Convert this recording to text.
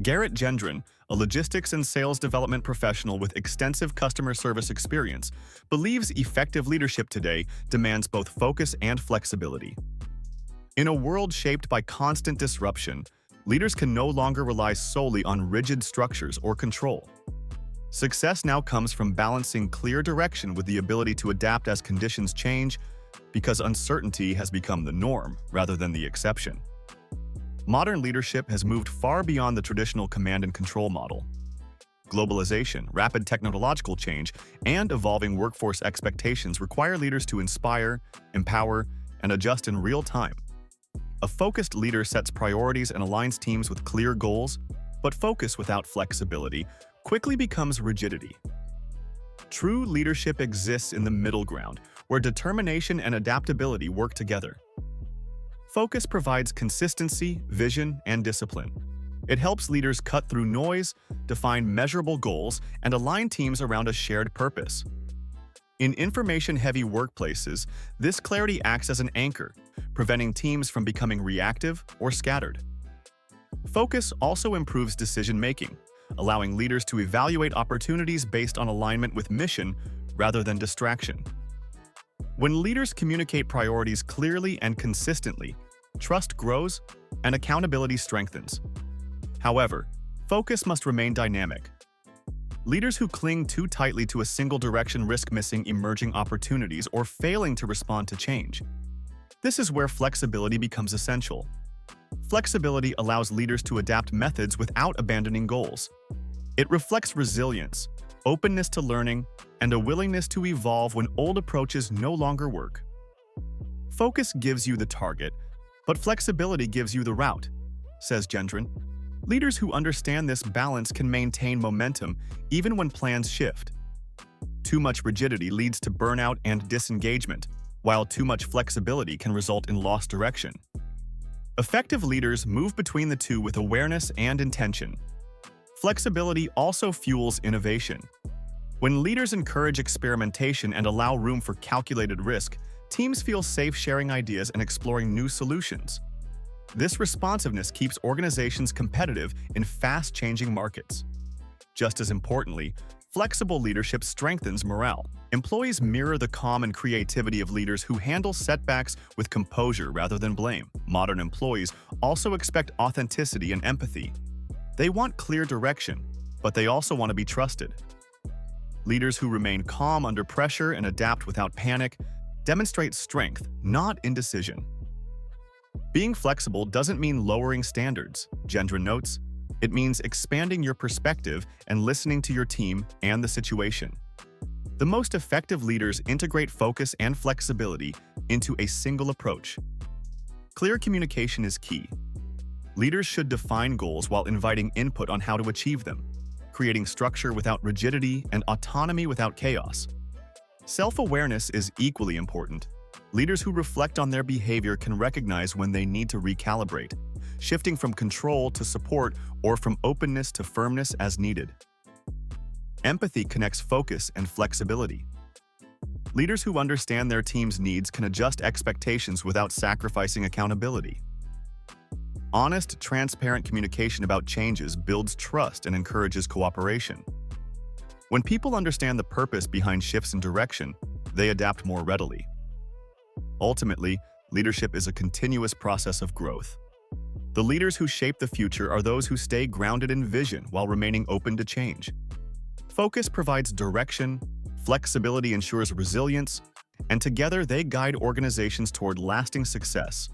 Garrett Gendron, a logistics and sales development professional with extensive customer service experience, believes effective leadership today demands both focus and flexibility. In a world shaped by constant disruption, leaders can no longer rely solely on rigid structures or control. Success now comes from balancing clear direction with the ability to adapt as conditions change, because uncertainty has become the norm rather than the exception. Modern leadership has moved far beyond the traditional command and control model. Globalization, rapid technological change, and evolving workforce expectations require leaders to inspire, empower, and adjust in real time. A focused leader sets priorities and aligns teams with clear goals, but focus without flexibility quickly becomes rigidity. True leadership exists in the middle ground, where determination and adaptability work together. Focus provides consistency, vision, and discipline. It helps leaders cut through noise, define measurable goals, and align teams around a shared purpose. In information-heavy workplaces, this clarity acts as an anchor, preventing teams from becoming reactive or scattered. Focus also improves decision-making, allowing leaders to evaluate opportunities based on alignment with mission rather than distraction. When leaders communicate priorities clearly and consistently, trust grows and accountability strengthens. However, focus must remain dynamic. Leaders who cling too tightly to a single direction risk missing emerging opportunities or failing to respond to change. This is where flexibility becomes essential. Flexibility allows leaders to adapt methods without abandoning goals. It reflects resilience, openness to learning, and a willingness to evolve when old approaches no longer work. Focus gives you the target, but flexibility gives you the route, says Gendron. Leaders who understand this balance can maintain momentum even when plans shift. Too much rigidity leads to burnout and disengagement, while too much flexibility can result in lost direction. Effective leaders move between the two with awareness and intention. Flexibility also fuels innovation. When leaders encourage experimentation and allow room for calculated risk, teams feel safe sharing ideas and exploring new solutions. This responsiveness keeps organizations competitive in fast-changing markets. Just as importantly, flexible leadership strengthens morale. Employees mirror the calm and creativity of leaders who handle setbacks with composure rather than blame. Modern employees also expect authenticity and empathy. They want clear direction, but they also want to be trusted. Leaders who remain calm under pressure and adapt without panic demonstrate strength, not indecision. Being flexible doesn't mean lowering standards, Gendron notes. It means expanding your perspective and listening to your team and the situation. The most effective leaders integrate focus and flexibility into a single approach. Clear communication is key. Leaders should define goals while inviting input on how to achieve them, creating structure without rigidity and autonomy without chaos. Self-awareness is equally important. Leaders who reflect on their behavior can recognize when they need to recalibrate, shifting from control to support or from openness to firmness as needed. Empathy connects focus and flexibility. Leaders who understand their team's needs can adjust expectations without sacrificing accountability. Honest, transparent communication about changes builds trust and encourages cooperation. When people understand the purpose behind shifts in direction, they adapt more readily. Ultimately, leadership is a continuous process of growth. The leaders who shape the future are those who stay grounded in vision while remaining open to change. Focus provides direction, flexibility ensures resilience, and together they guide organizations toward lasting success.